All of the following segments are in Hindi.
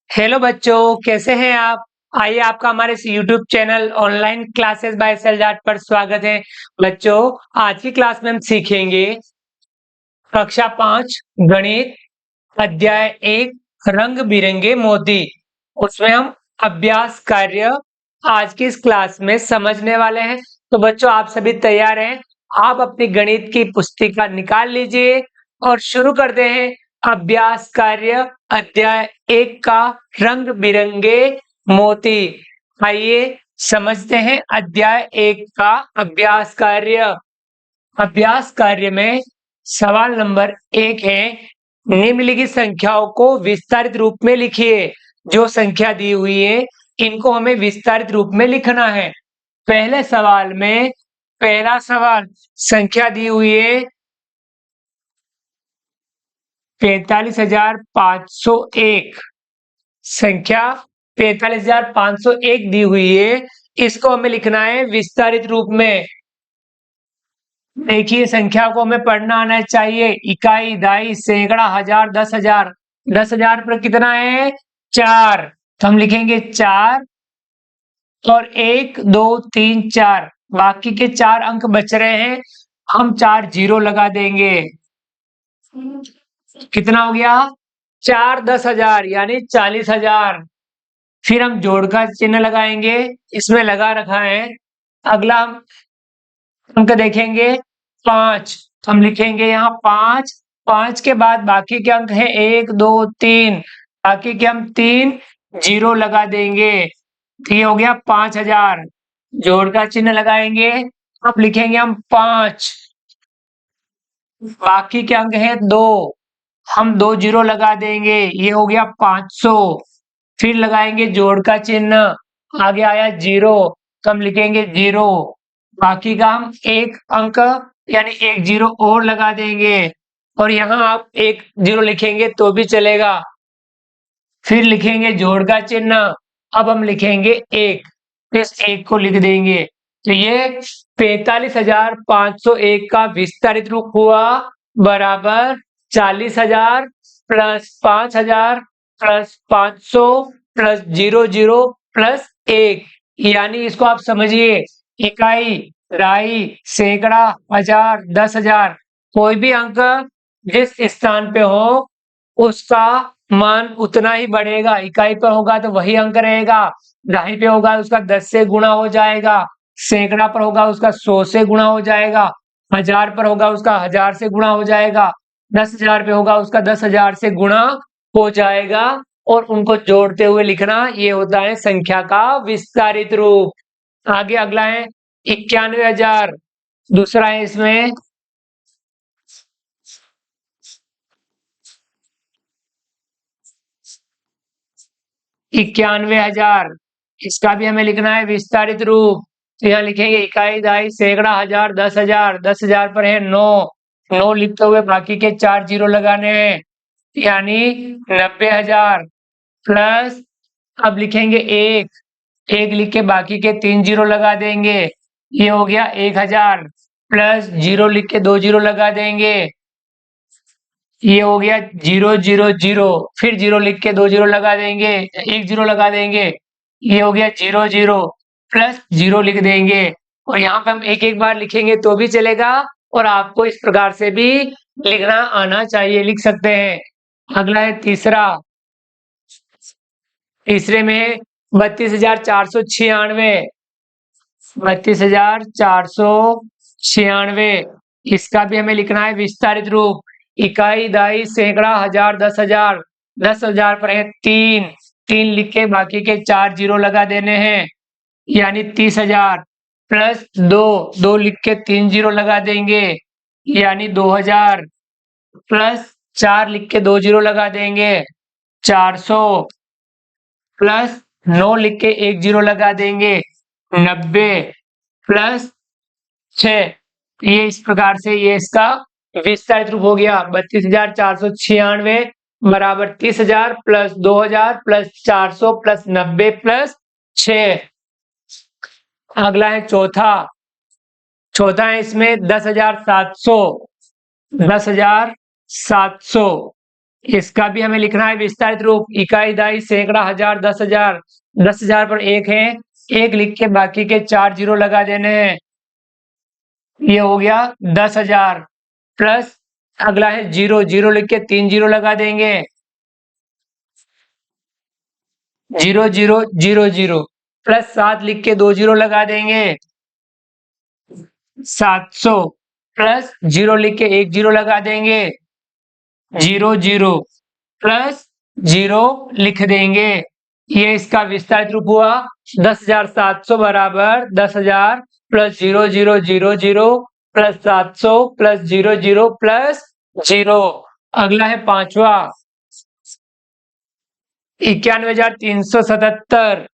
हेलो बच्चों, कैसे हैं आप। आइए, आपका हमारे इस YouTube channel online classes by सेलजाट पर स्वागत है। बच्चों, आज की क्लास में हम सीखेंगे कक्षा 5 गणित अध्याय 1 रंग बिरंगे मोती। उसमें हम अभ्यास कार्य आज की इस क्लास में समझने वाले हैं। तो बच्चों, आप सभी तैयार हैं। आप अपनी गणित की पुस्तिका निकाल लीजिए और शुरू करते हैं अभ्यास कार्य अध्याय 1 का रंग बिरंगे मोती। आइए समझते हैं अध्याय 1 का अभ्यास कार्य। अभ्यास कार्य में सवाल नंबर 1 है, निम्नलिखित संख्याओं को विस्तारित रूप में लिखिए। जो संख्या दी हुई है इनको हमें विस्तारित रूप में लिखना है। पहले सवाल में पहला सवाल संख्या दी हुई है 45,501। संख्या 45,501 दी हुई है, इसको हमें लिखना है विस्तारित रूप में। देखिए, संख्या को हमें पढ़ना आना चाहिए। इकाई, दाई, सैकड़ा, हजार, 10,000। 10,000 पर कितना है? 4। तो हम लिखेंगे 4 और 1 2 3 4। बाकी के 4 अंक बच रहे हैं, हम 4 जीरो लगा देंगे। कितना हो गया? 4 10,000 यानी 40,000। फिर हम जोड़ का चिन्ह लगाएंगे, इसमें लगा रखा है। अगला हम अंक देखेंगे 5, तो हम लिखेंगे यहाँ 5। 5 के बाद बाकी के अंक है 1 2 3। बाकी के हम 3 जीरो लगा देंगे। तो ये हो गया 5,000। जोड़ का चिन्ह लगाएंगे, अब लिखेंगे हम 5। बाकी के अंक है 2, हम 2 जीरो लगा देंगे। ये हो गया 500। फिर लगाएंगे जोड़ का चिन्ह, आगे आया 0, तो हम लिखेंगे 0। बाकी का हम एक अंक यानी 1 जीरो और लगा देंगे, और यहाँ आप 1 जीरो लिखेंगे तो भी चलेगा। फिर लिखेंगे जोड़ का चिन्ह, अब हम लिखेंगे 1, इस 1 को लिख देंगे। तो ये 45,501 का विस्तारित रूप हुआ बराबर 40,000 प्लस 5,000 प्लस 500 प्लस 00 प्लस 1। यानी इसको आप समझिए, इकाई, दाई, सैकड़ा, हजार, 10,000, कोई भी अंक जिस स्थान पे हो उसका मान उतना ही बढ़ेगा। इकाई पर होगा तो वही अंक रहेगा, दहाई पे होगा उसका 10 से गुणा हो जाएगा, सैकड़ा पर होगा उसका 100 से गुणा हो जाएगा, हजार पर होगा उसका 1000 से गुणा हो जाएगा, 10,000 पे होगा उसका 10,000 से गुणा हो जाएगा। और उनको जोड़ते हुए लिखना, ये होता है संख्या का विस्तारित रूप। आगे अगला है 91,000। दूसरा है इसमें 91,000। इसका भी हमें लिखना है विस्तारित रूप। तो यहाँ लिखेंगे इकाई, दाई, सैकड़ा, हजार, 10,000। 10,000 पर है 9। 9 लिखते हुए बाकी के 4 जीरो लगाने हैं, यानी 90,000 प्लस, अब लिखेंगे 1। 1 लिख के बाकी के 3 जीरो लगा देंगे। ये हो गया 1,000 प्लस 0 लिख के 2 जीरो लगा देंगे। ये हो गया 000। फिर 0 लिख के 2 जीरो लगा देंगे, 1 जीरो लगा देंगे। ये हो गया 00 प्लस 0 लिख देंगे। और यहाँ पे हम एक एक बार लिखेंगे तो भी चलेगा, और आपको इस प्रकार से भी लिखना आना चाहिए, लिख सकते हैं। अगला है तीसरा। तीसरे में 32,496। 32,496। इसका भी हमें लिखना है विस्तारित रूप। इकाई, दाई, सैकड़ा, हजार, 10,000। 10,000 पर है 3। 3 लिख के बाकी के 4 जीरो लगा देने हैं, यानी 30,000 प्लस 2। 2 लिख के 3 जीरो लगा देंगे, यानी 2,000 प्लस 4 लिख के 2 जीरो लगा देंगे, 400 प्लस 9 लिख के 1 जीरो लगा देंगे, 90 प्लस 6। ये इस प्रकार से ये इसका विस्तारित रूप हो गया। 32,496 बराबर 30,000 प्लस 2,000 प्लस 400 प्लस 90 प्लस 6। अगला है चौथा। चौथा है इसमें 10,700। 10,700। इसका भी हमें लिखना है विस्तारित रूप। इकाई, दाई, सैकड़ा, हजार, 10,000। 10,000 पर एक है, एक लिख के बाकी के 4 जीरो लगा देने हैं। ये हो गया 10,000 प्लस अगला है जीरो, जीरो लिख के 3 जीरो लगा देंगे। 0 0 0 0 प्लस 7 लिख के 2 जीरो लगा देंगे। 700 प्लस 0 लिख के 1 जीरो लगा देंगे। 0 0 प्लस 0 लिख देंगे। ये इसका विस्तारित रूप हुआ। 10,700 बराबर 10,000 प्लस 0 0 0 0 प्लस 700 प्लस 0 0 प्लस 0। अगला है पांचवा 91,377।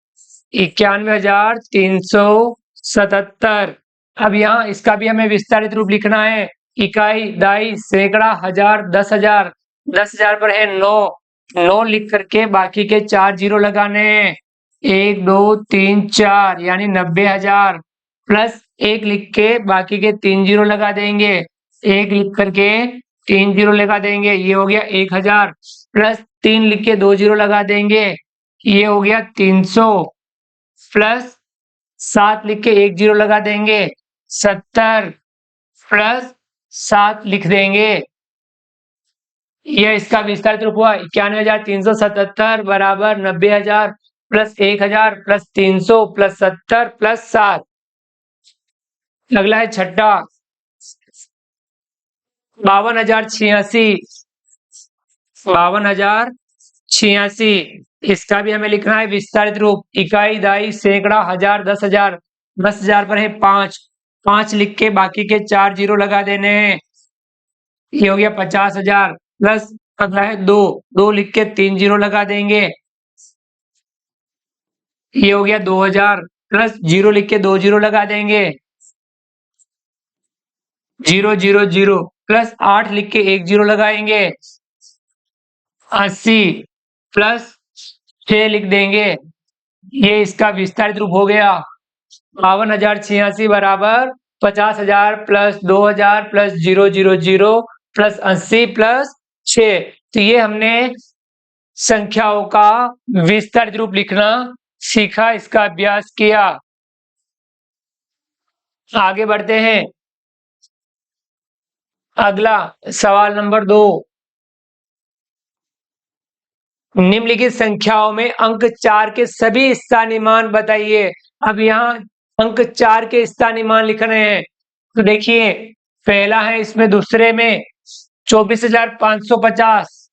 91,377। अब यहाँ इसका भी हमें विस्तारित रूप लिखना है। इकाई, दाई, सैकड़ा, हजार, 10,000। 10,000 पर है 9, 9 लिख करके बाकी के 4 जीरो लगाने हैं। 1 2 3 4 यानी 90,000 प्लस 1 लिख के बाकी के 3 जीरो लगा देंगे। 1 लिख करके 3 जीरो लगा देंगे, ये हो गया 1,000 प्लस 3 लिख के 2 जीरो लगा देंगे, ये हो गया 300 प्लस 7 लिख के 1 जीरो लगा देंगे। 70 प्लस 7 लिख देंगे। यह इसका विस्तारित रूप हुआ। 91,377 बराबर 90,000 प्लस 1,000 प्लस 300 प्लस 70 प्लस 7। अगला है छठा 52,086। 52,086। इसका भी हमें लिखना है विस्तारित रूप। इकाई, दाई, सैकड़ा, हजार, 10,000। 10,000 पर है 5, 5 लिख के बाकी के 4 जीरो लगा देने हैं। ये हो गया 50,000 प्लस अगला है 2, 2 लिख के 3 जीरो लगा देंगे। ये हो गया 2,000 प्लस 0 लिख के 2 जीरो लगा देंगे। 0 0 0 प्लस 8 लिख के 1 जीरो लगाएंगे। 80 प्लस 6 लिख देंगे। ये इसका विस्तारित रूप हो गया। 52,086 बराबर 50,000 प्लस 2,000 प्लस 0 0 0 प्लस 80 प्लस 6। तो ये हमने संख्याओं का विस्तारित रूप लिखना सीखा, इसका अभ्यास किया। आगे बढ़ते हैं। अगला सवाल नंबर 2। निम्नलिखित संख्याओं में अंक 4 के सभी स्थानीय मान बताइए। अब यहाँ अंक 4 के स्थानीय मान लिखने हैं। तो देखिए पहला है इसमें दूसरे में 24,550।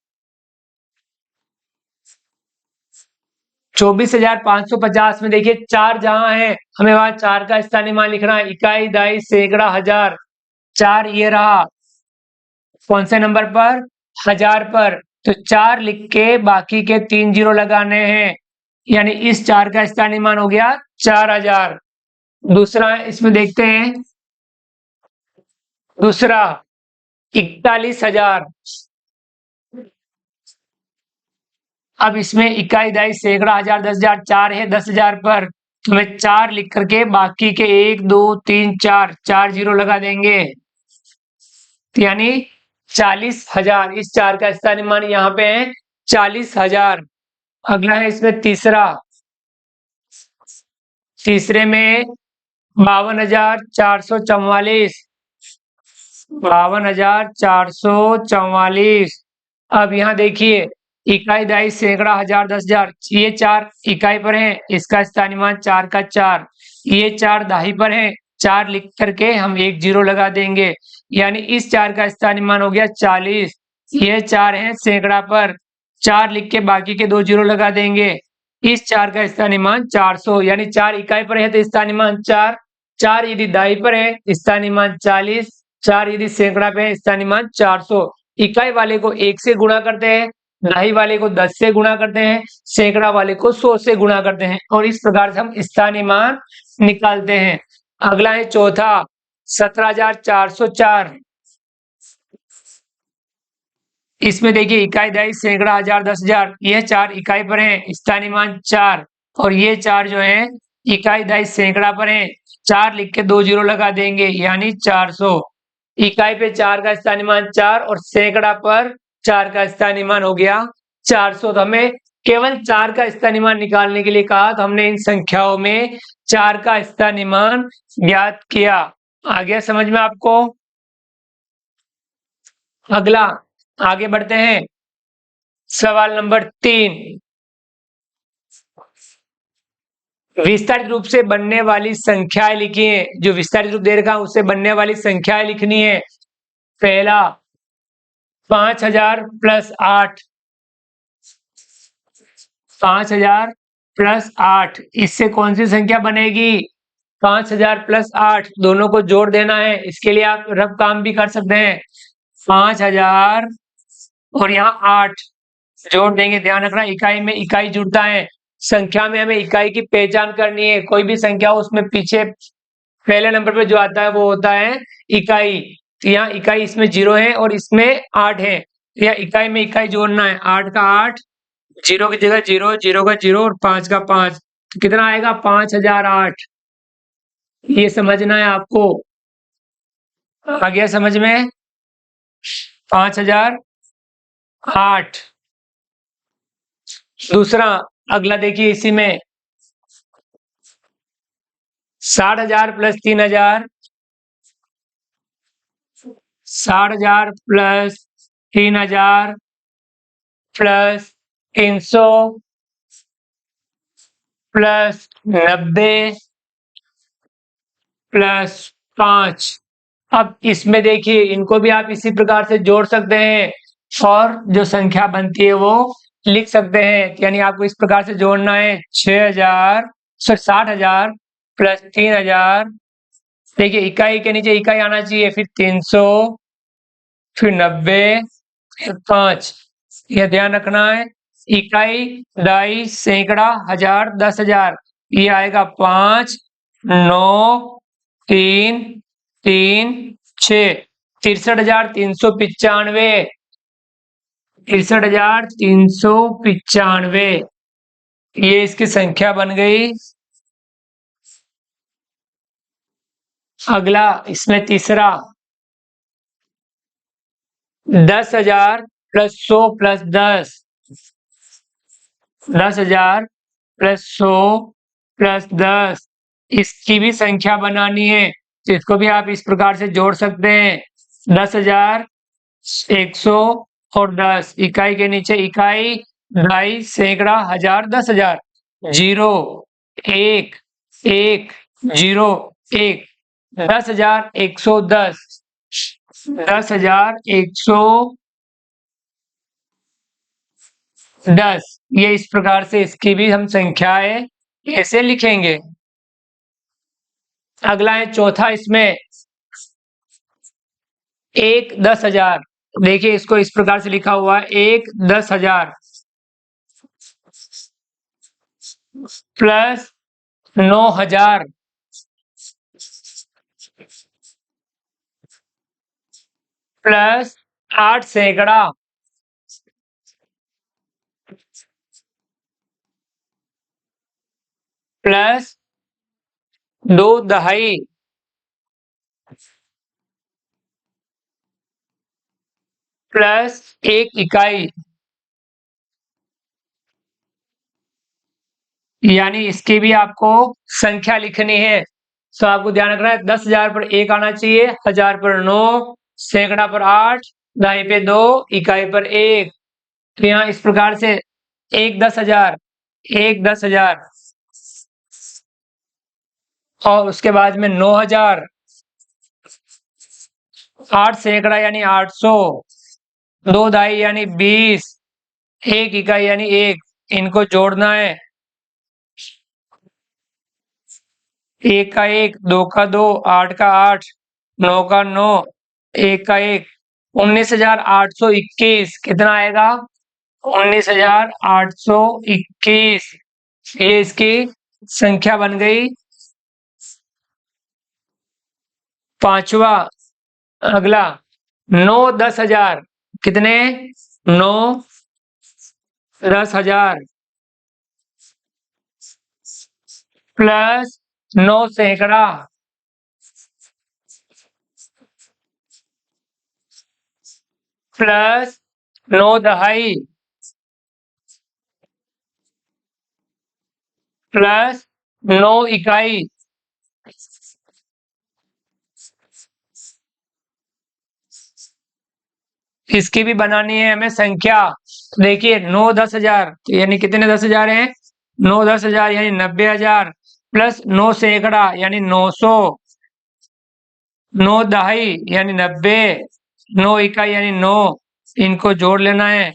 24,550 में देखिए 4 जहां है हमें वहां 4 का स्थानीय मान लिखना है। इकाई, दाई, सैकड़ा, हजार। 4 ये रहा कौन से नंबर पर, 1000 पर। तो 4 लिख के बाकी के 3 जीरो लगाने हैं, यानी इस 4 का स्थानीय मान हो गया 4,000। दूसरा इसमें देखते हैं, दूसरा 41,000। अब इसमें इकाई, दाई, सैकड़ा, हजार, 10,000। 4 है 10,000 पर, तो मैं 4 लिख करके बाकी के 1 2 3 4 4 जीरो लगा देंगे, यानी 40,000। इस 4 का स्थानीय मान यहाँ पे है 40,000। अगला है इसमें तीसरा, तीसरे में 52,444। 52,444। अब यहाँ देखिए इकाई, दाई, सैकड़ा, हजार, 10,000। ये 4 इकाई पर हैं, इसका स्थानीय मान 4 का 4। ये 4 दाई पर हैं, 4 लिख करके हम 1 जीरो लगा देंगे, यानी इस 4 का स्थानीय मान हो गया 40। ये 4 है सैकड़ा पर, 4 लिख के बाकी के 2 जीरो लगा देंगे। इस 4 का स्थानीय मान 400, यानी 4 इकाई पर है तो स्थानीय मान 4, 4 यदि दाई पर है स्थानीय मान 40, 4 यदि सैकड़ा पे है स्थानीय मान 400। इकाई वाले को 1 से गुणा करते हैं, दाई वाले को 10 से गुणा करते हैं, सैकड़ा वाले को 100 से गुणा करते हैं, और इस प्रकार से हम स्थानीय मान निकालते हैं। अगला है चौथा 17,404। इसमें देखिए इकाई, दाई, सैकड़ा, हजार, 10,000। यह 4 इकाई पर हैं, स्थानीय मान 4, और ये 4 जो है इकाई, दाई, सैकड़ा पर हैं। 4 लिख के 2 जीरो लगा देंगे, यानी 400। इकाई पे 4 का स्थानीय मान 4 और सैकड़ा पर 4 का स्थानीमान हो गया 400। तो हमें केवल 4 का स्थानीमान निकालने के लिए कहा, तो हमने इन संख्याओं में 4 का स्थानीमान ज्ञात किया। आ गया समझ में आपको? अगला आगे बढ़ते हैं। सवाल नंबर 3, विस्तारित रूप से बनने वाली संख्याएं लिखिए। जो विस्तारित रूप दे रखा है उससे बनने वाली संख्याएं लिखनी है। पहला 5000 प्लस 8, 5000 प्लस 8, इससे कौन सी संख्या बनेगी? 5000 प्लस 8 दोनों को जोड़ देना है। इसके लिए आप रफ काम भी कर सकते हैं। 5000 और यहाँ 8 जोड़ देंगे। ध्यान रखना इकाई में इकाई जुड़ता है। संख्या में हमें इकाई की पहचान करनी है। कोई भी संख्या हो उसमें पीछे पहले नंबर पे जो आता है वो होता है इकाई। तो यहाँ इकाई इसमें 0 है और इसमें 8 है। तो यहाँ इकाई में इकाई जोड़ना है। 8 का 8, 0 की जगह 0, 0 का 0 और 5 का 5। तो कितना आएगा? 5008। ये समझना है आपको। आ गया समझ में? 5008। दूसरा अगला देखिए, इसी में 60,000 plus 3,000, 60,000 plus 3,000 plus 300 plus 90 plus 5। अब इसमें देखिए, इनको भी आप इसी प्रकार से जोड़ सकते हैं और जो संख्या बनती है वो लिख सकते हैं। यानी आपको इस प्रकार से जोड़ना है। 6,000 60,000 प्लस 3,000, देखिए इकाई के नीचे इकाई आना चाहिए, फिर 300, फिर 90, फिर 5। यह ध्यान रखना है। इकाई, दहाई, सैकड़ा, हजार, 10,000, ये आएगा 5, 9, 3, 3, 6, 63,395, 63,395, ये इसकी संख्या बन गई। अगला इसमें तीसरा 10,000 प्लस 100 प्लस 10, 10,000 प्लस 100 प्लस 10, इसकी भी संख्या बनानी है। तो इसको भी आप इस प्रकार से जोड़ सकते हैं। 10,000, 100 और 10, इकाई के नीचे इकाई, दहाई, सैकड़ा, हजार, 10,000, 0, 1, 1, 0, 1, 10,110, 10,110, ये इस प्रकार से इसकी भी हम संख्याएं ऐसे लिखेंगे। अगला है चौथा, इसमें 1 10,000, देखिए इसको इस प्रकार से लिखा हुआ है। 1 10,000 प्लस 9,000 प्लस 8 सैकड़ा प्लस 2 दहाई प्लस 1 इकाई। यानी इसकी भी आपको संख्या लिखनी है। तो आपको ध्यान रखना है, 10,000 पर 1 आना चाहिए, हजार पर 9, सैकड़ा पर 8, दहाई पे 2, इकाई पर 1। तो यहाँ इस प्रकार से 1 10,000, 1 10,000 और उसके बाद में 9,000, 8 सैकड़ा यानी 800, 2 दहाई यानी 20, 1 इकाई यानी 1, इनको जोड़ना है। 1 का 1, 2 का 2, 8 का 8, 9 का 9, 1 का 1, 19,821, कितना आएगा? 19,821, ये इसकी संख्या बन गई। पांचवा अगला 9 10,000, कितने? 9 10,000 प्लस 9 सैकड़ा प्लस 9 दहाई प्लस 9 इकाई। इसकी भी बनानी है हमें संख्या। देखिए 9 10 हजार, तो यानी कितने 10 हजार हैं? 9 10 हजार यानी 90 हजार, प्लस 9 सैकड़ा यानी 900, 9 दहाई यानी 90, 9 इकाई यानी 9। इनको जोड़ लेना है।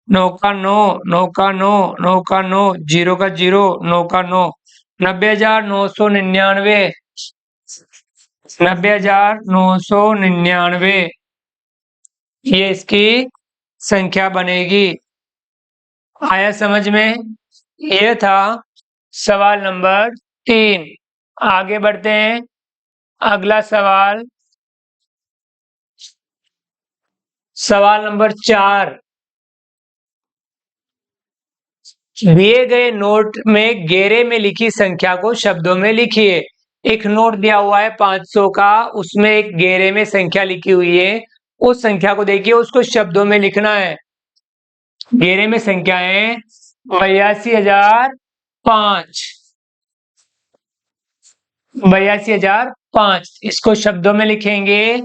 9 का 9, 9 का 9, 9 का 9, 0 का 0, 9 का 9, 90 हजार 999, 90 हजार 999 ये इसकी संख्या बनेगी। आया समझ में? ये था सवाल नंबर 3। आगे बढ़ते हैं। अगला सवाल, सवाल नंबर 4। दिए गए नोट में घेरे में लिखी संख्या को शब्दों में लिखिए। एक नोट दिया हुआ है 500 का, उसमें एक घेरे में संख्या लिखी हुई है। उस संख्या को देखिए, उसको शब्दों में लिखना है। घेरे में संख्या है 82,005, 82,005। इसको शब्दों में लिखेंगे।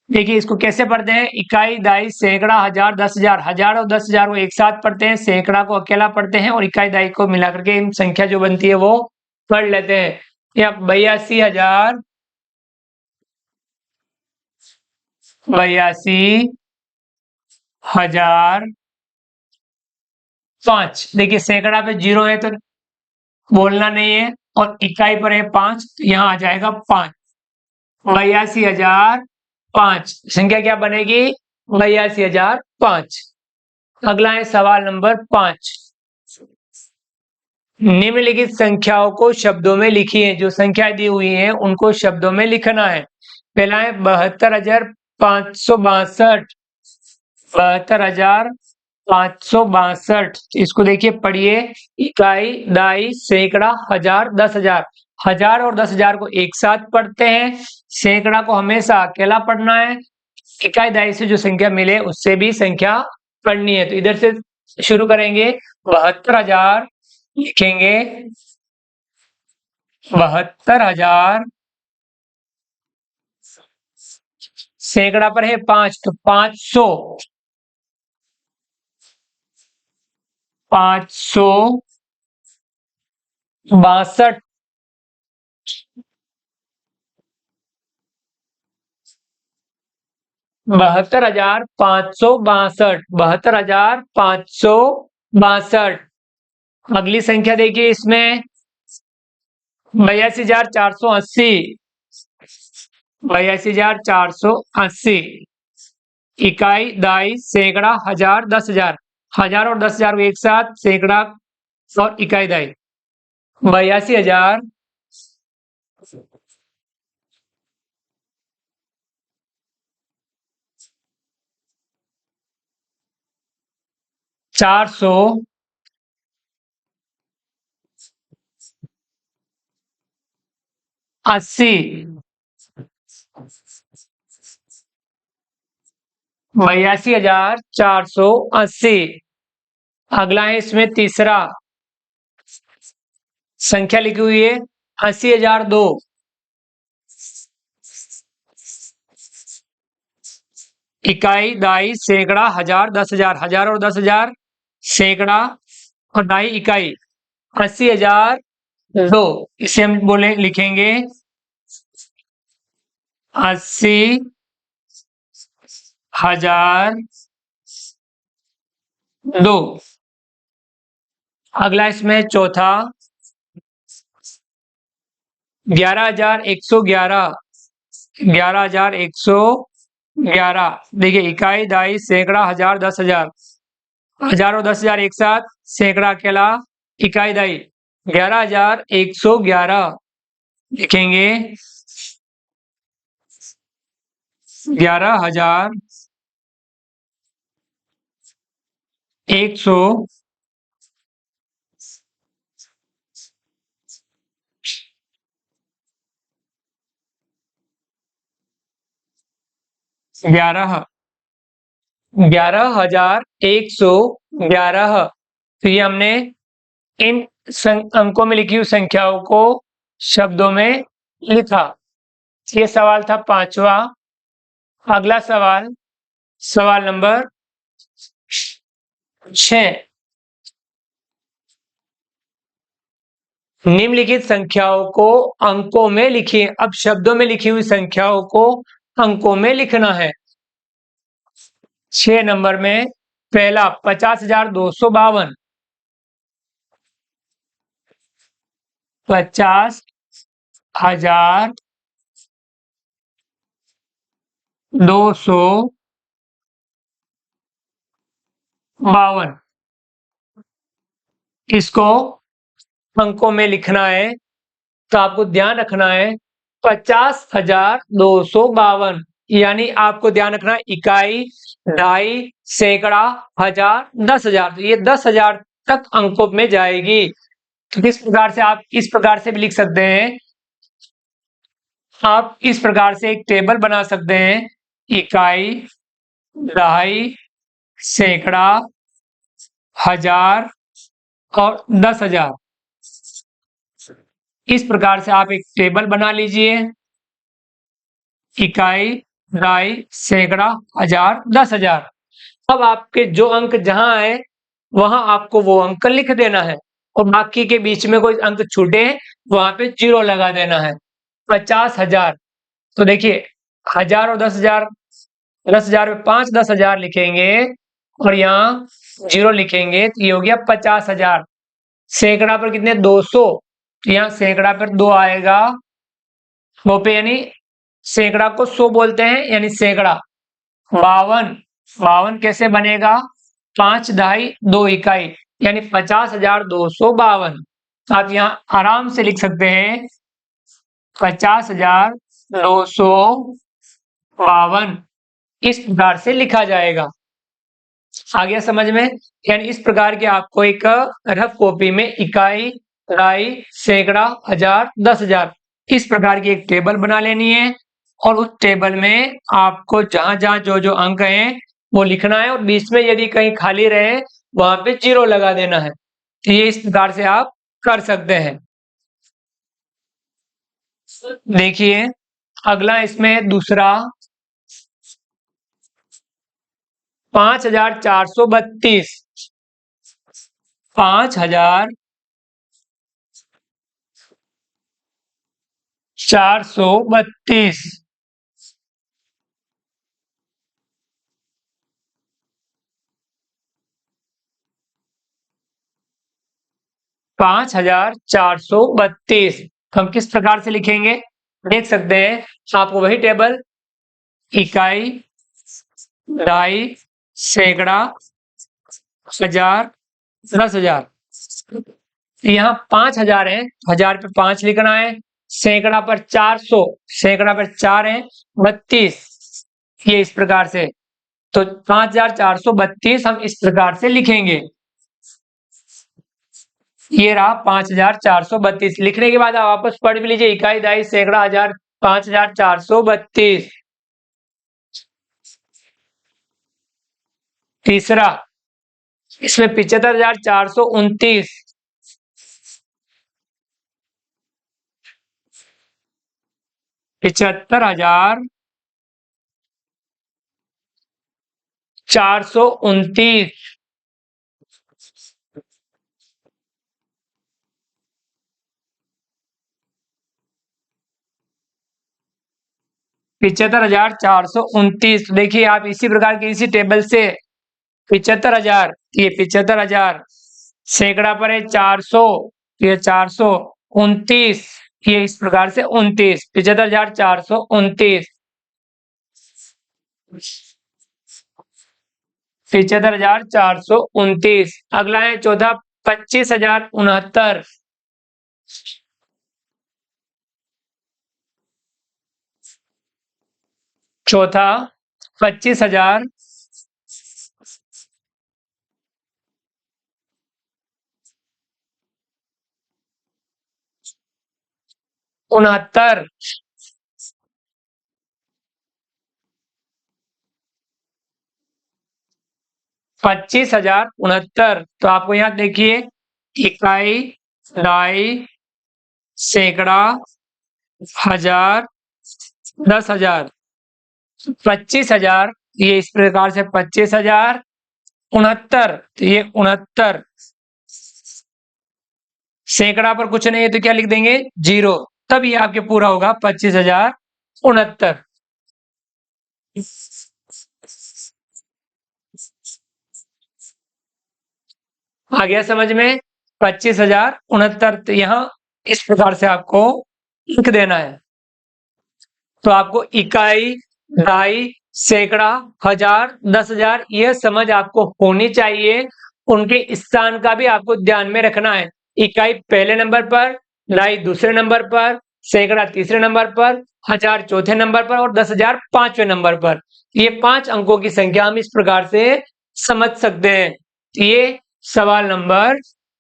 देखिए इसको कैसे पढ़ते हैं? इकाई, दाई, सैकड़ा, हजार, 10 हजार। हजार और 10 हजार को एक साथ पढ़ते हैं, सैकड़ा को अकेला पढ़ते हैं, और इकाई दाई को मिलाकर के संख्या जो बनती है वो पढ़ लेते हैं। या 82,005। देखिए सैकड़ा पे 0 है तो बोलना नहीं है, और इकाई पर है 5, तो यहाँ आ जाएगा 5। 82,005 संख्या क्या बनेगी? 82,005। अगला है सवाल नंबर 5। निम्नलिखित संख्याओं को शब्दों में लिखिए। जो संख्या दी हुई है उनको शब्दों में लिखना है। पहला है 72,562, 72,562। इसको देखिए, पढ़िए। इकाई, दाई, सैकड़ा, हजार, 10 हजार। हजार और 10 हजार को एक साथ पढ़ते हैं, सैकड़ा को हमेशा अकेला पढ़ना है। इकाई दाई से जो संख्या मिले उससे भी संख्या पढ़नी है। तो इधर से शुरू करेंगे। 72,000 लिखेंगे, 72,000। सैकड़ा पर है 5, तो 500, 562। 72,562, 72,562। अगली संख्या देखिए इसमें 82,480, 82,480। इकाई, दाई, सैकड़ा, हजार, 10 हजार। हजार और 10 हजार को एक साथ, सैकड़ा और इकाई दाई। 82,480। 82,480। अगला है इसमें तीसरा, संख्या लिखी हुई है 80,002। इकाई, दाई, सैकड़ा, हजार, 10 हजार। हजार और 10 हजार, सैकड़ा और दाई इकाई। 80,002। इसे हम बोले लिखेंगे 80,002। अगला इसमें चौथा 11,111, 11,111। देखिए इकाई, दाई, सैकड़ा, हजार, 10 हजार। हजार और 10 हजार एक साथ, सैकड़ा अकेला, इकाई दाई। 11,111 लिखेंगे। 11,111। 11, 11,111। तो ये हमने इन अंकों में लिखी हुई संख्याओं को शब्दों में लिखा। ये सवाल था 5वां। अगला सवाल, सवाल नंबर 6। निम्नलिखित संख्याओं को अंकों में लिखिए। अब शब्दों में लिखी हुई संख्याओं को अंकों में लिखना है। 6 नंबर में पहला 50,252, 50,252, इसको अंकों में लिखना है। तो आपको ध्यान रखना है 50,252, यानी आपको ध्यान रखना है इकाई, ढाई, सैकड़ा, हजार, 10,000। तो ये 10,000 तक अंकों में जाएगी। तो किस प्रकार से, आप इस प्रकार से भी लिख सकते हैं। आप इस प्रकार से एक टेबल बना सकते हैं, इकाई, ढाई, सैकड़ा, हजार और 10,000। इस प्रकार से आप एक टेबल बना लीजिए, इकाई, ढाई, सैकड़ा, हजार, 10,000। अब आपके जो अंक जहां है वहां आपको वो अंक लिख देना है, और बाकी के बीच में कोई अंक छूटे वहां पे 0 लगा देना है। 50,000, तो देखिए 1000 और 10,000, 10,000 में 5 10,000 लिखेंगे और यहाँ 0 लिखेंगे, तो ये हो गया 50,000। सैकड़ा पर कितने, 200, तो यहाँ सैकड़ा पर 2 आएगा, वो पे यानी सैकड़ा को 100 बोलते हैं, यानी सैकड़ा। 52, 52 कैसे बनेगा, 5 ढाई 2 इकाई, यानी 50,252। आप यहाँ आराम से लिख सकते हैं 50,252, इस प्रकार से लिखा जाएगा। आ गया समझ में। यानी इस प्रकार के आपको एक रफ कॉपी में इकाई, ढाई, सैकड़ा, हजार, 10,000 इस प्रकार की एक टेबल बना लेनी है, और उस टेबल में आपको जहां जहां जो जो अंक हैं वो लिखना है, और बीच में यदि कहीं खाली रहे वहां पे 0 लगा देना है। तो ये इस प्रकार से आप कर सकते हैं। देखिए अगला इसमें दूसरा 5,432, 5,432, 5,432 हम किस प्रकार से लिखेंगे, देख सकते हैं। आपको वही टेबल, इकाई, ढाई, सैकड़ा, हजार, 10,000। यहाँ 5,000 है, 1000 पे 5 लिखना है। सैकड़ा पर 400, सैकड़ा पर 4 है, 32, ये इस प्रकार से। तो 5,432 हम इस प्रकार से लिखेंगे। ये रहा 5,432। लिखने के बाद आप वापस पढ़ भी लीजिए, इकाई, दहाई, सैकड़ा, हजार, 5,432। तीसरा, इसमें 75,429, 75,429, 75,429। देखिए आप इसी प्रकार की इसी टेबल से 75,000, ये 75,000, सैकड़ा पर है 400, ये 429, ये इस प्रकार से 29, 75,429, 75,429। अगला है चौथा 25,069, चौथा 25,069, 69, 25,069। तो आपको यहाँ देखिए इकाई, दाई, सैकड़ा, हजार, 10,000, 25,000। ये इस प्रकार से 25,069। तो ये 69, सैकड़ा पर कुछ नहीं है तो क्या लिख देंगे 0, तब ये आपके पूरा होगा 25,069। आ गया समझ में? 25,069। तो यहाँ इस प्रकार से आपको लिख देना है। तो आपको इकाई, दाई, सैकड़ा, हजार, 10,000 यह समझ आपको होनी चाहिए। उनके स्थान का भी आपको ध्यान में रखना है। इकाई पहले नंबर पर, दाई दूसरे नंबर पर, सैकड़ा तीसरे नंबर पर, हजार चौथे नंबर पर और 10,000 पांचवें नंबर पर। ये 5 अंकों की संख्या हम इस प्रकार से समझ सकते हैं। ये सवाल नंबर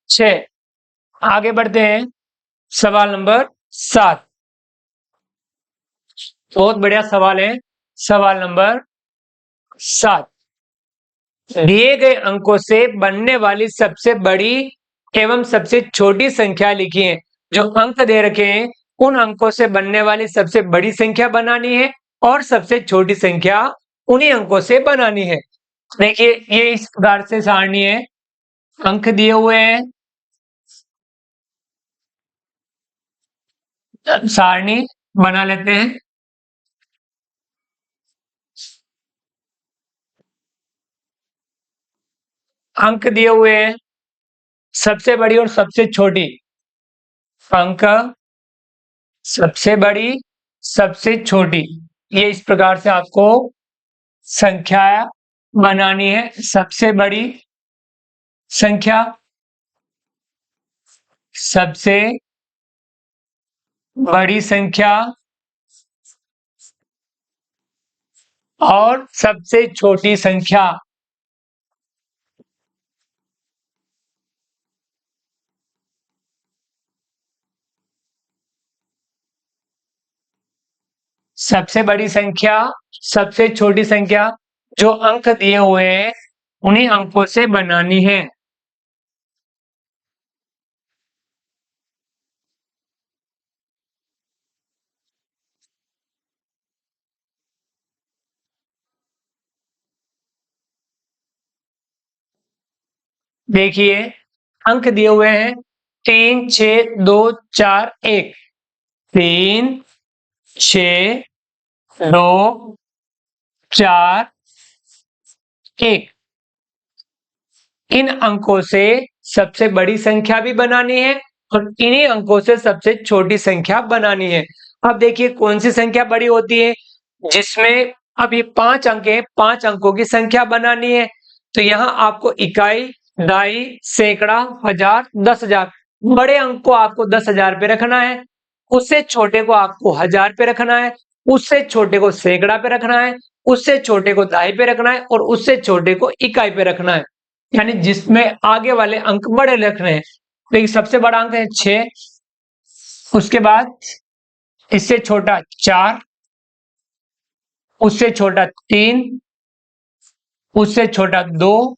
6। आगे बढ़ते हैं, सवाल नंबर 7। बहुत बढ़िया सवाल है। सवाल नंबर 7, दिए गए अंकों से बनने वाली सबसे बड़ी एवं सबसे छोटी संख्या लिखिए। जो अंक दे रखे हैं उन अंकों से बनने वाली सबसे बड़ी संख्या बनानी है और सबसे छोटी संख्या उन्हीं अंकों से बनानी है। देखिए ये इस प्रकार से सारणी है, अंक दिए हुए हैं, सारणी बना लेते हैं। अंक दिए हुए हैं, सबसे बड़ी और सबसे छोटी। अंक, सबसे बड़ी, सबसे छोटी, ये इस प्रकार से आपको संख्या बनानी है। सबसे बड़ी संख्या, सबसे बड़ी संख्या और सबसे छोटी संख्या। सबसे बड़ी संख्या, सबसे छोटी संख्या, जो अंक दिए हुए हैं उन्हीं अंकों से बनानी है। देखिए अंक दिए हुए हैं 3, 6, 2, 4, 1। 3, 6, 2, 4, 1। इन अंकों से सबसे बड़ी संख्या भी बनानी है और इन्हीं अंकों से सबसे छोटी संख्या बनानी है। अब देखिए कौन सी संख्या बड़ी होती है, जिसमें अब ये 5 अंक हैं, 5 अंकों की संख्या बनानी है। तो यहाँ आपको इकाई, दाई, सैकड़ा, हजार, 10,000, बड़े अंक को आपको 10,000 पे रखना है, उससे छोटे को आपको हजार पे रखना है, उससे छोटे को सैकड़ा पे रखना है, उससे छोटे को दाई पे रखना है और उससे छोटे को इकाई पे रखना है। यानी जिसमें आगे वाले अंक बड़े रखने हैं। देखिए सबसे बड़ा अंक है 6, उसके बाद इससे छोटा 4, उससे छोटा 3, उससे छोटा 2,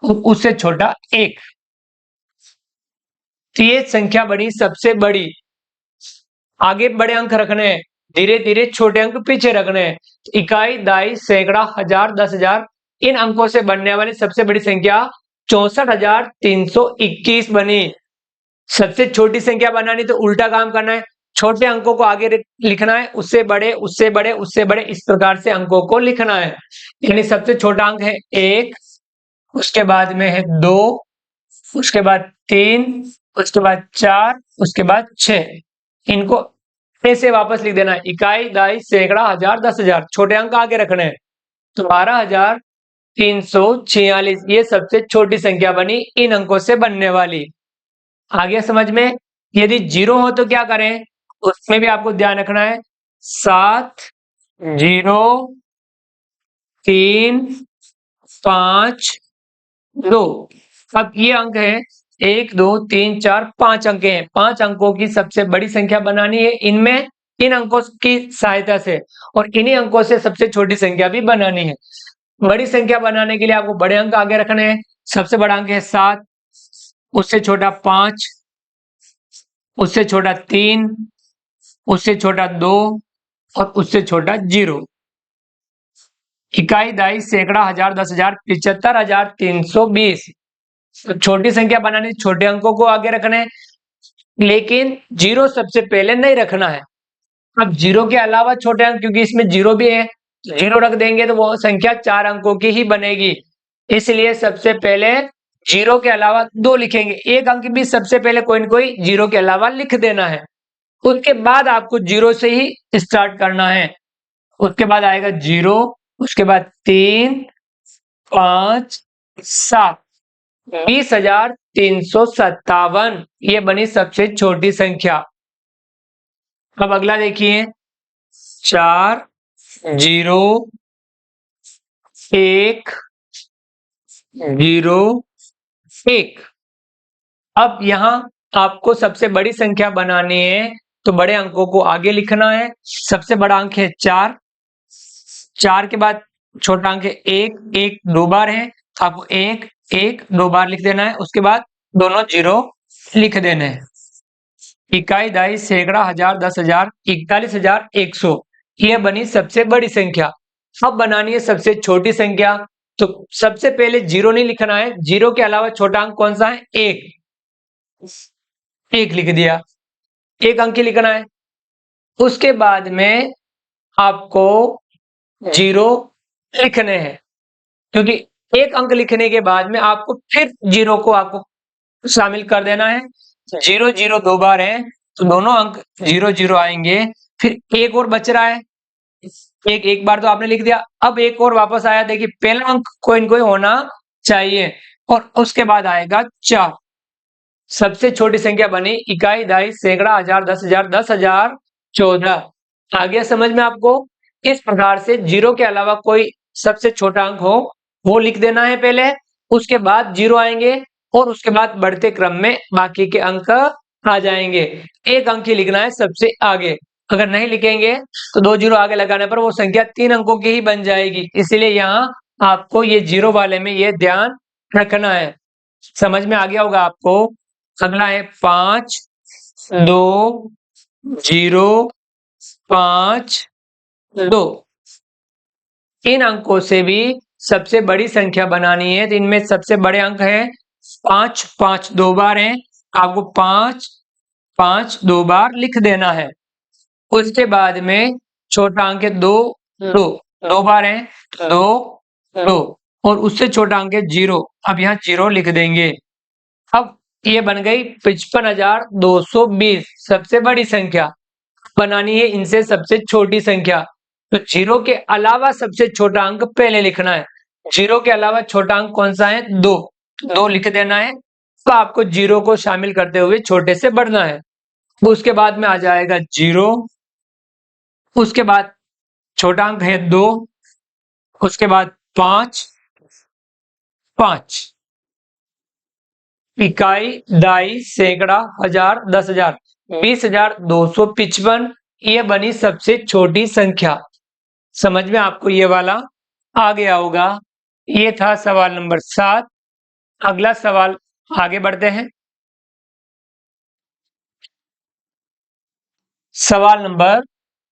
उससे छोटा 1। तो ये संख्या बनी सबसे बड़ी। आगे बड़े अंक रखने हैं, धीरे धीरे छोटे अंक पीछे रखने हैं। इकाई, दाई, सैकड़ा, हजार, 10,000, इन अंकों से बनने वाली सबसे बड़ी संख्या 64,321 बनी। सबसे छोटी संख्या बनानी तो उल्टा काम करना है, छोटे अंकों को आगे लिखना है, उससे बड़े, उससे बड़े, उससे बड़े, इस प्रकार से अंकों को लिखना है। यानी सबसे छोटा अंक है 1, उसके बाद में है 2, उसके बाद 3, उसके बाद 4, उसके बाद 6। इनको ऐसे वापस लिख देना है, इकाई, दाई, सैकड़ा, हजार, 10,000, छोटे अंक आगे रखने हैं। तो 12,346 ये सबसे छोटी संख्या बनी इन अंकों से बनने वाली। आ गया समझ में? यदि 0 हो तो क्या करें, उसमें भी आपको ध्यान रखना है। 7, 0, 3, 5, 2। अब ये अंक है 1, 2, 3, 4, 5 अंक हैं। 5 अंकों की सबसे बड़ी संख्या बनानी है इनमें, इन अंकों की सहायता से, और इन्हीं अंकों से सबसे छोटी संख्या भी बनानी है। बड़ी संख्या बनाने के लिए आपको बड़े अंक आगे रखने हैं। सबसे बड़ा अंक है 7, उससे छोटा 5, उससे छोटा 3, उससे छोटा 2 और उससे छोटा 0। इकाई, दहाई, सैकड़ा, हजार, 10,000, 75,320। तो छोटी संख्या बनानी, छोटे अंकों को आगे रखना है, लेकिन 0 सबसे पहले नहीं रखना है। अब 0 के अलावा छोटे अंक, क्योंकि इसमें 0 भी है, 0 रख देंगे तो वो संख्या 4 अंकों की ही बनेगी। इसलिए सबसे पहले 0 के अलावा 2 लिखेंगे। एक अंक भी सबसे पहले कोई न कोई 0 के अलावा लिख देना है। उसके बाद आपको 0 से ही स्टार्ट करना है। उसके बाद आएगा 0, उसके बाद 3, 5, 7, 20,357। ये बनी सबसे छोटी संख्या। अब अगला देखिए, 4, 0, 1, 0, 1। अब यहां आपको सबसे बड़ी संख्या बनानी है, तो बड़े अंकों को आगे लिखना है। सबसे बड़ा अंक है 4, 4 के बाद छोटा अंक है 1, 1 दो बार है, आपको 1, 1 दो बार लिख देना है। उसके बाद दोनों 0 लिख देने हैं। इकाई, दहाई, सैकड़ा, हजार, 10,000, 41,100। यह बनी सबसे बड़ी संख्या। अब बनानी है सबसे छोटी संख्या, तो सबसे पहले 0 नहीं लिखना है। 0 के अलावा छोटा अंक कौन सा है? 1, 1 लिख दिया, एक अंक ही लिखना है। उसके बाद में आपको 0 लिखने हैं, क्योंकि एक अंक लिखने के बाद में आपको फिर 0 को आपको शामिल कर देना है। 0, 0 दो बार है, तो दोनों अंक 0, 0 आएंगे। फिर एक और बच रहा है, एक बार तो आपने लिख दिया, अब एक और वापस आया। देखिए पहला अंक कोई न कोई होना चाहिए, और उसके बाद आएगा 4। सबसे छोटी संख्या बनी इकाई, दहाई, सैकड़ा, हजार, 10,000, 10,000, 14। आ गया समझ में आपको? इस प्रकार से 0 के अलावा कोई सबसे छोटा अंक हो वो लिख देना है पहले, उसके बाद 0 आएंगे, और उसके बाद बढ़ते क्रम में बाकी के अंक आ जाएंगे। एक अंक ही लिखना है सबसे आगे। अगर नहीं लिखेंगे तो 2 0 आगे लगाने पर वो संख्या 3 अंकों की ही बन जाएगी। इसलिए यहाँ आपको ये 0 वाले में ये ध्यान रखना है। समझ में आ गया होगा आपको? अगला है 5, 2, 0, 5, 2। इन अंकों से भी सबसे बड़ी संख्या बनानी है, तो इनमें सबसे बड़े अंक है 5, 5 दो बार है, आपको 5, 5 दो बार लिख देना है। उसके बाद में छोटा अंक है 2, 2 दो बार है, 2, 2 और उससे छोटा अंक है 0। अब यहाँ 0 लिख देंगे। अब ये बन गई 55,220 सबसे बड़ी संख्या। बनानी है इनसे सबसे छोटी संख्या, तो 0 के अलावा सबसे छोटा अंक पहले लिखना है। 0 के अलावा छोटा अंक कौन सा है? 2, 2 लिख देना है। तो आपको 0 को शामिल करते हुए छोटे से बढ़ना है। उसके बाद में आ जाएगा 0, उसके बाद छोटा अंक है 2, उसके बाद 5, 5। इकाई, दहाई, सैकड़ा, हजार, 10,000, 20,255। ये बनी सबसे छोटी संख्या। समझ में आपको ये वाला आ गया होगा? ये था सवाल नंबर 7। अगला सवाल आगे बढ़ते हैं। सवाल नंबर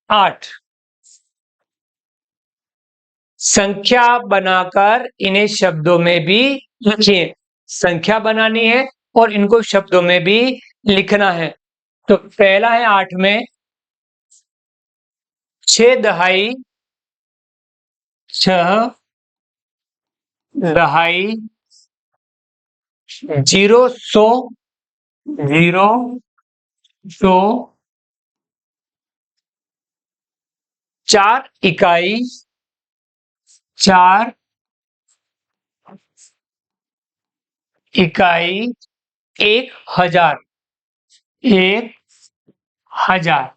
8। संख्या बनाकर इन्हें शब्दों में भी लिखिए। संख्या बनानी है और इनको शब्दों में भी लिखना है। तो पहला है 8 में 6 दहाई, 6 दहाई, 0 100, 0 100, 4 इकाई, 4 इकाई, 1,000, 1,000।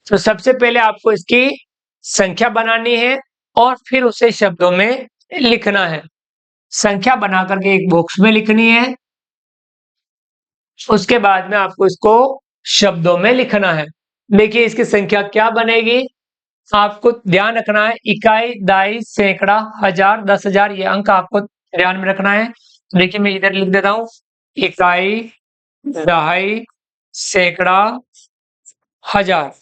तो सबसे पहले आपको इसकी संख्या बनानी है और फिर उसे शब्दों में लिखना है। संख्या बना करके एक बॉक्स में लिखनी है, उसके बाद में आपको इसको शब्दों में लिखना है। देखिए इसकी संख्या क्या बनेगी। आपको ध्यान रखना है इकाई, दाई, सैकड़ा, हजार, 10,000 ये अंक आपको ध्यान में रखना है। देखिए मैं इधर लिख देता हूं, इकाई, दहाई, सैकड़ा, हजार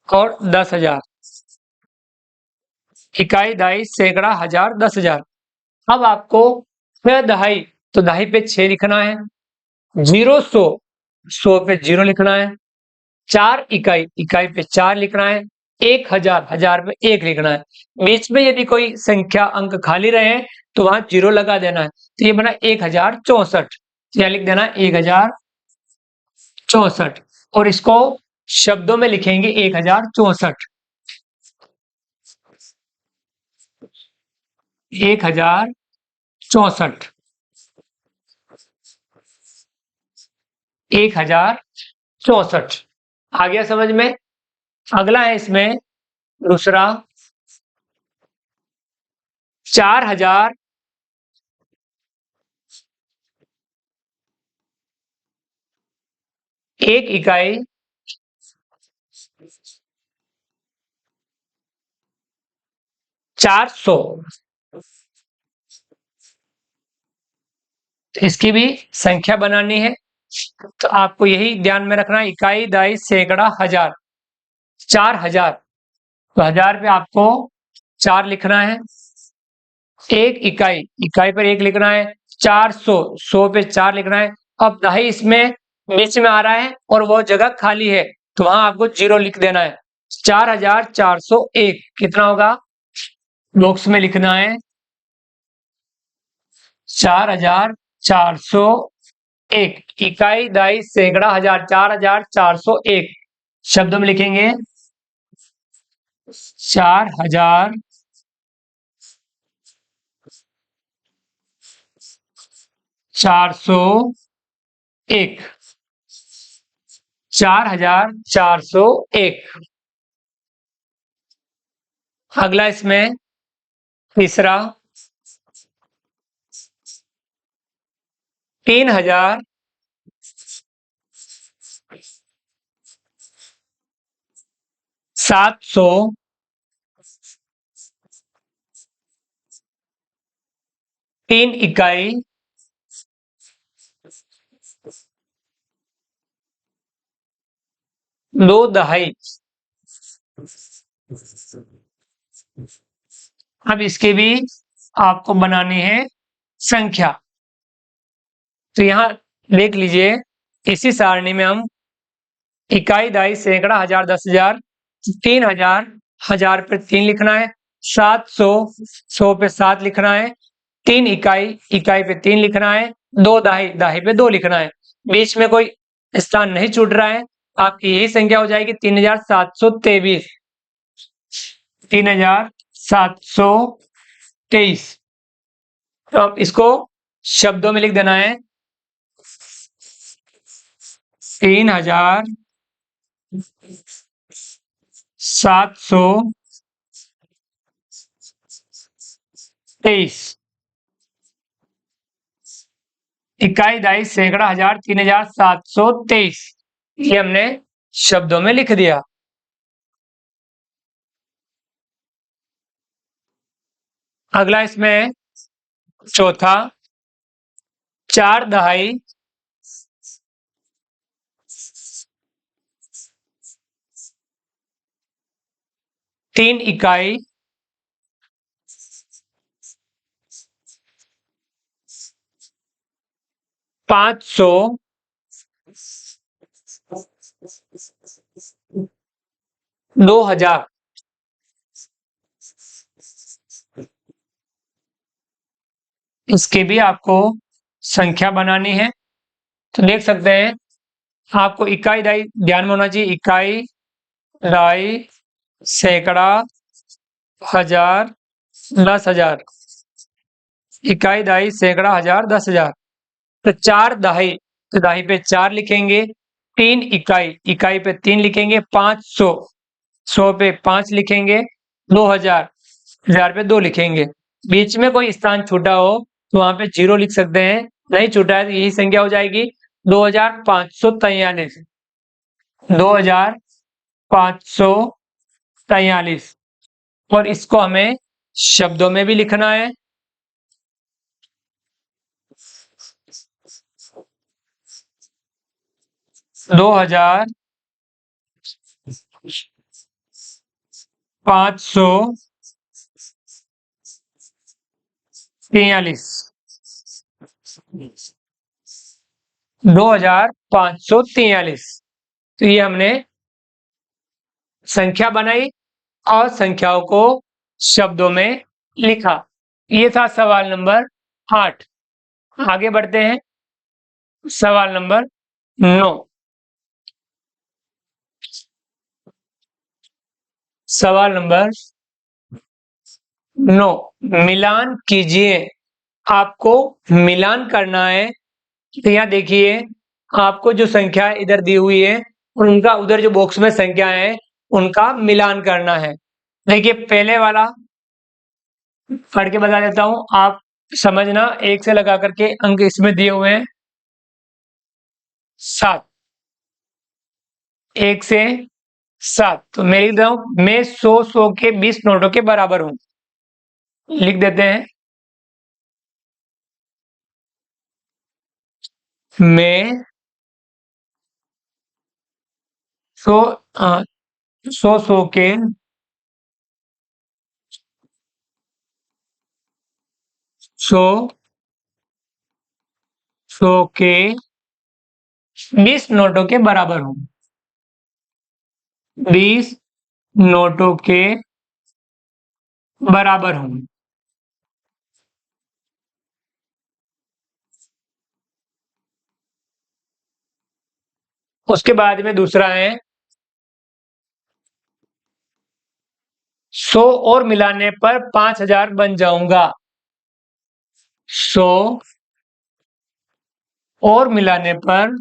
और 10,000। इकाई, दाई, सैकड़ा, हजार, 10,000। अब आपको 6 दहाई, तो दहाई पे 6 लिखना है। 0 100, 100 पे 0 लिखना है। 4 इकाई, इकाई पे 4 लिखना है। 1000, 1000 पे 1 लिखना है। बीच में यदि कोई संख्या अंक खाली रहे तो वहां 0 लगा देना है। तो ये बना 1064, यह लिख देना 1064 और इसको शब्दों में लिखेंगे 1064। 1064, 1064 आ गया समझ में। अगला है इसमें दूसरा, 4000, 1 इकाई, 400। इसकी भी संख्या बनानी है, तो आपको यही ध्यान में रखना है, इकाई, दाई, सैकड़ा, हजार। 4000, तो 1000 पे आपको 4 लिखना है। 1 इकाई, इकाई पर 1 लिखना है। 400, 100 पे 4 लिखना है। अब दहाई इसमें बीच में आ रहा है और वो जगह खाली है, तो वहां आपको 0 लिख देना है। 4401 कितना होगा, बॉक्स में लिखना है 4401। इकाई, दाई, सैकड़ा, हजार, 4401 शब्दों में लिखेंगे 4401, 4401। अगला इसमें तीसरा, 3700, 3 इकाई, 2 दहाई। अब इसके भी आपको बनानी है संख्या, तो यहां देख लीजिए, इसी सारणी में हम इकाई, दाई, सैकड़ा, हजार, 10,000, 3000, 1000 पे 3 लिखना है। 700, 100 पे 7 लिखना है। 3 इकाई, इकाई पे 3 लिखना है। 2 दहाई, दहाई पे 2 लिखना है। बीच में कोई स्थान नहीं छूट रहा है, आपकी यही संख्या हो जाएगी 3723। 3723। तो अब इसको शब्दों में लिख देना है 3723। इकाई, दाई, सैकड़ा, हजार, 3723 ये हमने शब्दों में लिख दिया। अगला इसमें चौथा, 4 दहाई, 3 इकाई, 500, 2000। इसकी भी आपको संख्या बनानी है, तो देख सकते हैं आपको इकाई, दाई ध्यान में होना चाहिए। इकाई, दाई, सैकड़ा, हजार, 10,000। इकाई, दाई, सैकड़ा, हजार, 10,000। तो 4 दहाई, तो दहाई पे 4 लिखेंगे। 3 इकाई, इकाई पे 3 लिखेंगे। 500, 100 पे 5 लिखेंगे। 2000, 1000 पे 2 लिखेंगे। बीच में कोई स्थान छूटा हो तो वहां पे 0 लिख सकते हैं, नहीं छूटा है तो यही संख्या हो जाएगी 2543। 2543 43 और इसको हमें शब्दों में भी लिखना है। 2543 2543 तो ये हमने संख्या बनाई और संख्याओं को शब्दों में लिखा। ये था सवाल नंबर 8। आगे बढ़ते हैं सवाल नंबर 9। सवाल नंबर 9 मिलान कीजिए। आपको मिलान करना है। तो यहाँ देखिए आपको जो संख्या इधर दी हुई है उनका उधर जो बॉक्स में संख्या है उनका मिलान करना है। देखिए पहले वाला पढ़ के बता देता हूं, आप समझना। 1 से लगा करके अंक इसमें दिए हुए हैं 7। 1 से 7 तो मैं लिख रहा हूं मैं 100 के 20 नोटों के बराबर हूं। लिख देते हैं मैं 100 100 के 100 के 20 नोटों के बराबर हूं। 20 नोटों के बराबर हूं। उसके बाद में दूसरा है 100 और मिलाने पर 5000 बन जाऊंगा। 100 और मिलाने पर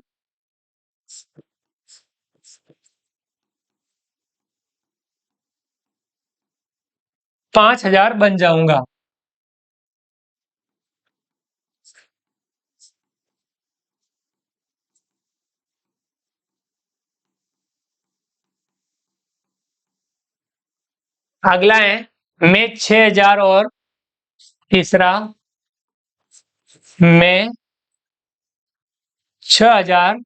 5000 बन जाऊंगा। अगला है मैं 6000 और तीसरा मैं 6000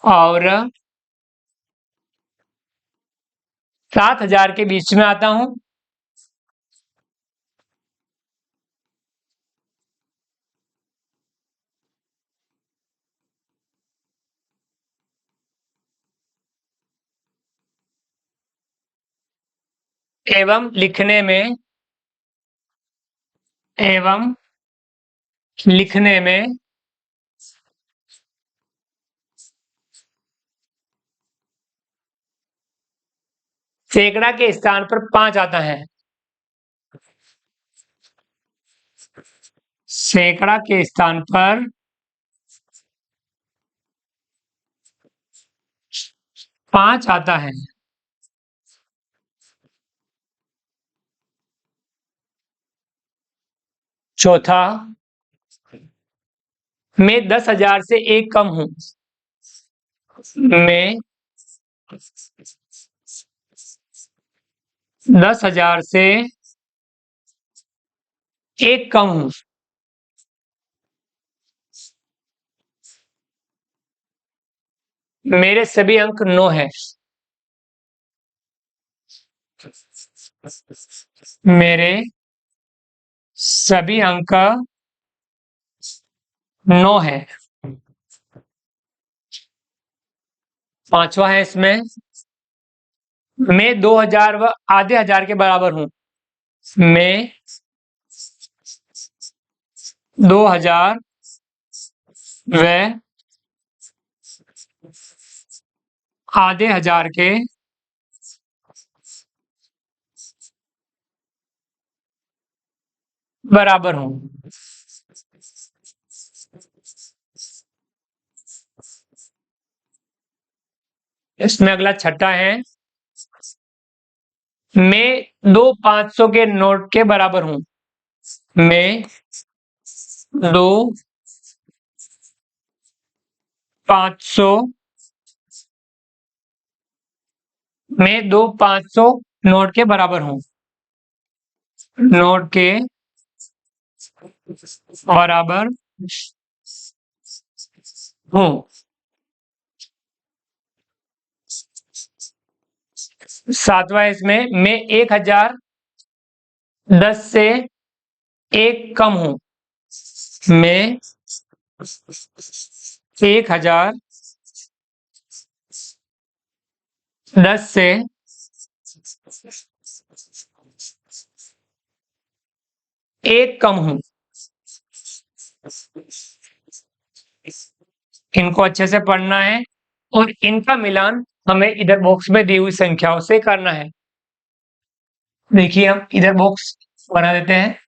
और 7000 के बीच में आता हूं। एवं लिखने में सैकड़ा के स्थान पर 5 आता है। सैकड़ा के स्थान पर 5 आता है। चौथा मैं 10,000 से एक कम हूं। मैं 10,000 से एक कम हूं। मेरे सभी अंक 9 है। मेरे सभी अंक 9 है। पांचवा है इसमें मैं 2000 व आधे हजार के बराबर हूं। मैं 2000 व आधे हजार के बराबर हूं। इसमें अगला छठा है मैं 2 500 के नोट के बराबर हूं। मैं 2 500 मैं दो 500 नोट के बराबर हूं। नोट के बराबर हूं। सातवां इसमें मैं 1010 से एक कम हूं। मैं 1010 से एक कम हूं। इनको अच्छे से पढ़ना है और इनका मिलान हमें इधर बॉक्स में दी हुई संख्याओं से करना है। देखिए हम इधर बॉक्स बना देते हैं।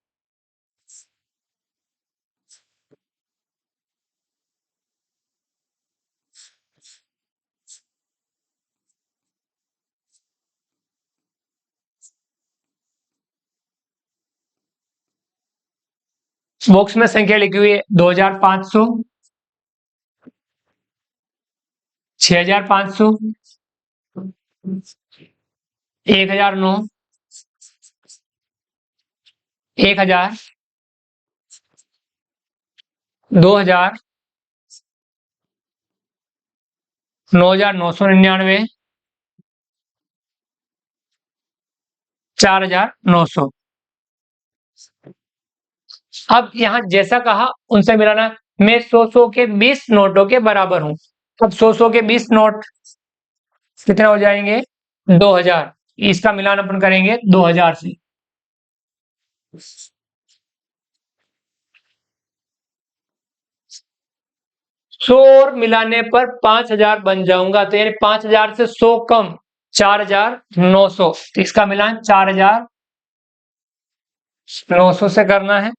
बॉक्स में संख्या लिखी हुई है 2500, 6500, 1009, 1000, 2000, 9999, 4900। अब यहां जैसा कहा उनसे मिलाना। मैं 100 के 20 नोटों के बराबर हूं। अब 100 के 20 नोट कितने हो जाएंगे? 2000। इसका मिलान अपन करेंगे 2000 से। 100 और मिलाने पर 5000 बन जाऊंगा, तो यानी 5000 से 100 कम 4900। तो इसका मिलान 4900 से करना है।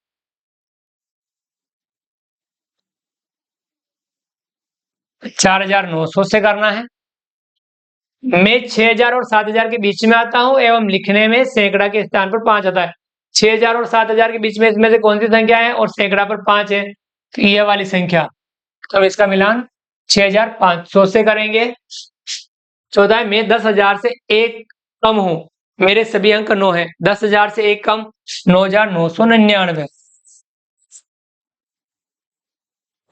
4900 से करना है। मैं 6000 और 7000 के बीच में आता हूं एवं लिखने में सैकड़ा के स्थान पर 5 आता है। 6000 और 7000 के बीच में इसमें से कौन सी संख्या है और सैकड़ा पर 5 है? तो ये वाली संख्या। तो इसका मिलान 6500 से करेंगे। चौथा है मैं 10,000 से एक कम हूं। मेरे सभी अंक 9 है। 10,000 से एक कम 9,999।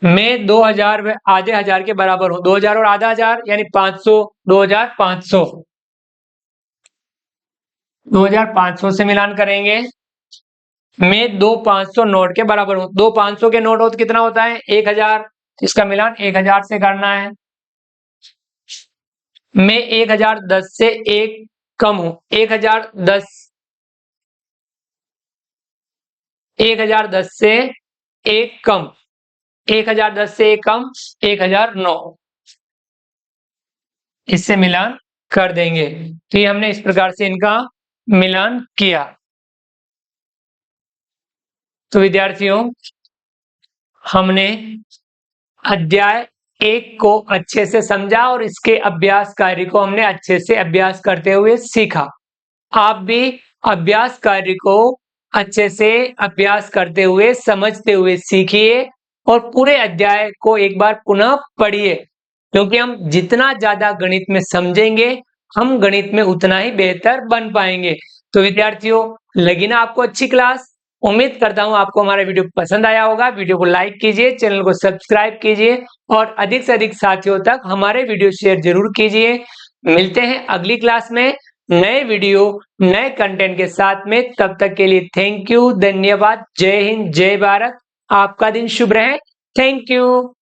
मैं 2000 व आधे हजार के बराबर हूं। 2000 और आधा हजार यानी 500। 2500। 2500 से मिलान करेंगे। मैं दो 500 नोट के बराबर हूं। दो 500 के नोट हो तो कितना होता है? 1000। इसका मिलान 1000 से करना है। मैं 1010 से एक कम हूं। 1010। 1010 से एक कम। 1010 से एक कम 1009। इससे मिलान कर देंगे। तो ये हमने इस प्रकार से इनका मिलान किया। तो विद्यार्थियों, हमने अध्याय 1 को अच्छे से समझा और इसके अभ्यास कार्य को हमने अच्छे से अभ्यास करते हुए सीखा। आप भी अभ्यास कार्य को अच्छे से अभ्यास करते हुए, समझते हुए सीखिए और पूरे अध्याय को एक बार पुनः पढ़िए, क्योंकि हम जितना ज्यादा गणित में समझेंगे, हम गणित में उतना ही बेहतर बन पाएंगे। तो विद्यार्थियों, लगी ना आपको अच्छी क्लास? उम्मीद करता हूं आपको हमारा वीडियो पसंद आया होगा। वीडियो को लाइक कीजिए, चैनल को सब्सक्राइब कीजिए और अधिक से अधिक साथियों तक हमारे वीडियो शेयर जरूर कीजिए। मिलते हैं अगली क्लास में नए वीडियो, नए कंटेंट के साथ में। तब तक के लिए थैंक यू, धन्यवाद, जय हिंद, जय भारत। आपका दिन शुभ रहे। Thank you.